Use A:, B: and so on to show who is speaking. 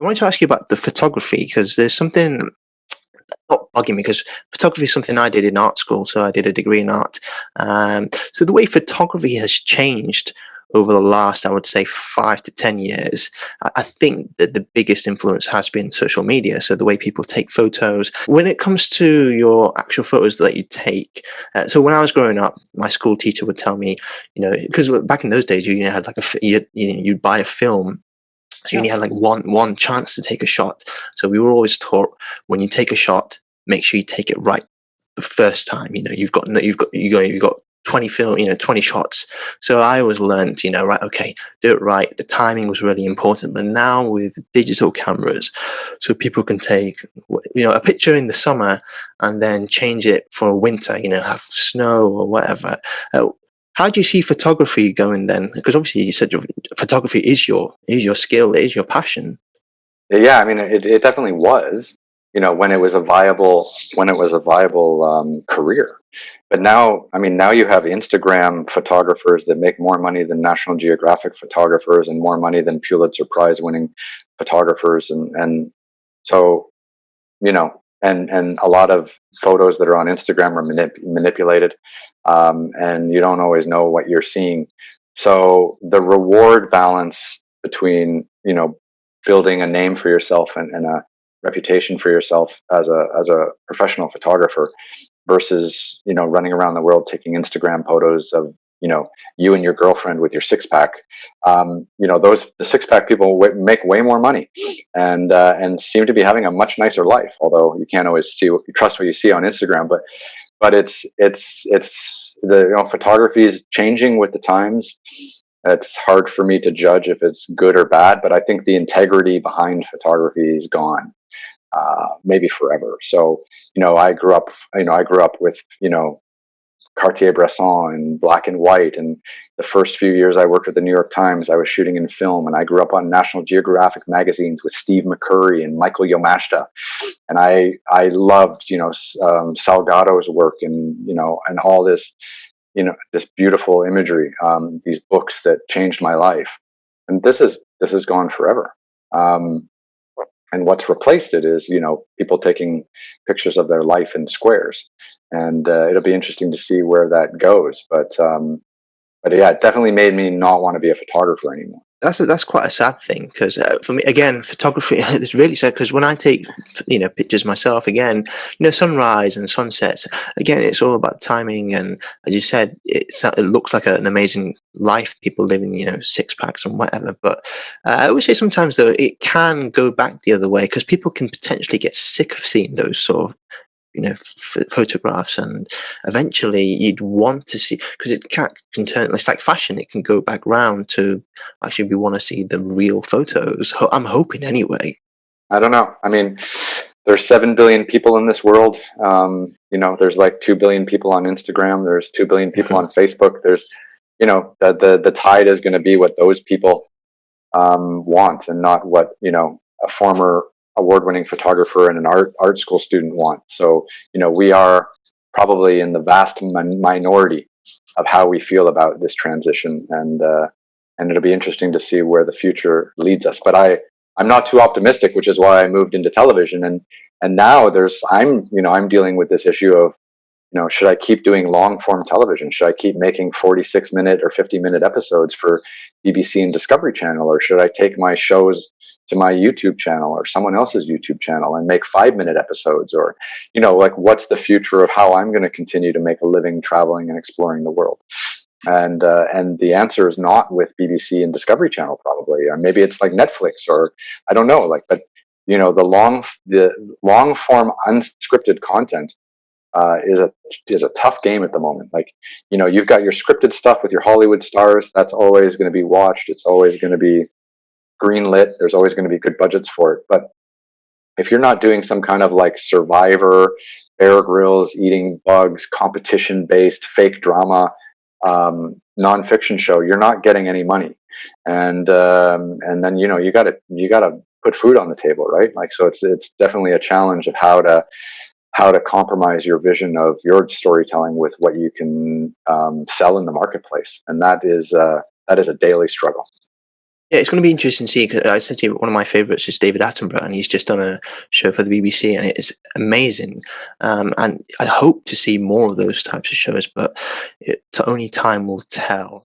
A: I wanted to ask you about the photography because there's something not bugging me because photography is something I did in art school, so I did a degree in art. So the way photography has changed over the last, I would say, 5 to 10 years, I think that the biggest influence has been social media. So the way people take photos. When it comes to your actual photos that you take, so when I was growing up, my school teacher would tell me, because back in those days, you had like you'd buy a film, so you
B: Yeah.
A: only had like one chance to take a shot. So we were always taught, when you take a shot, make sure you take it right the first time. You've got 20 film, 20 shots. So I always learned, right, okay, do it right. The timing was really important. But now with digital cameras, so people can take, a picture in the summer and then change it for winter, have snow or whatever. How do you see photography going then? Because obviously you said your photography is your skill, it is your passion.
B: Yeah, I mean, it definitely was, when it was a viable career. But now, I mean, now you have Instagram photographers that make more money than National Geographic photographers and more money than Pulitzer Prize winning photographers. And so, and a lot of photos that are on Instagram are manipulated. And you don't always know what you're seeing. So the reward balance between, building a name for yourself and a reputation for yourself as a professional photographer versus running around the world taking Instagram photos of you and your girlfriend with your six pack. Those the six pack people make way more money and seem to be having a much nicer life. Although you can't always trust what you see on Instagram, but it's the photography is changing with the times. It's hard for me to judge if it's good or bad, but I think the integrity behind photography is gone, maybe forever. So, I grew up with, Cartier-Bresson and black and white. And the first few years I worked at the New York Times, I was shooting in film, and I grew up on National Geographic magazines with Steve McCurry and Michael Yomashita. And I loved, Salgado's work and all this, this beautiful imagery, these books that changed my life. And this is gone forever. Um, and what's replaced it is people taking pictures of their life in squares, and it'll be interesting to see where that goes. But yeah, it definitely made me not want to be a photographer anymore.
A: That's quite a sad thing because for me, again, photography is really sad because when I take pictures myself, again, sunrise and sunsets, again, it's all about timing. And as you said, it looks like an amazing life, people living, six packs and whatever. But I always say sometimes though it can go back the other way because people can potentially get sick of seeing those sort of photographs, and eventually you'd want to see, because can turn, it's like fashion, it can go back round to actually we want to see the real photos. I'm hoping anyway.
B: I don't know. I mean, there's 7 billion people in this world. There's like 2 billion people on Instagram. There's 2 billion people on Facebook. There's, the tide is going to be what those people want, and not what a former award-winning photographer and an art school student want. So we are probably in the vast minority of how we feel about this transition, and it'll be interesting to see where the future leads us. But I'm not too optimistic, which is why I moved into television, and now I'm dealing with this issue of should I keep doing long form television? Should I keep making 46-minute or 50-minute episodes for BBC and Discovery Channel? Or should I take my shows to my YouTube channel or someone else's YouTube channel and make 5-minute episodes? Or, what's the future of how I'm going to continue to make a living traveling and exploring the world? And the answer is not with BBC and Discovery Channel, probably, or maybe it's like Netflix, or I don't know, but the long form unscripted content is a tough game at the moment. Like, you've got your scripted stuff with your Hollywood stars. That's always going to be watched. It's always going to be greenlit. There's always going to be good budgets for it. But if you're not doing some kind of like Survivor, Bear Grylls eating bugs, competition based fake drama, nonfiction show, you're not getting any money. And then you gotta put food on the table, right? Like, so it's definitely a challenge of how to compromise your vision of your storytelling with what you can sell in the marketplace, and that is a daily struggle.
A: Yeah, it's going to be interesting to see. 'Cause I said to you, one of my favourites is David Attenborough, and he's just done a show for the BBC, and it is amazing. And I hope to see more of those types of shows, but only time will tell.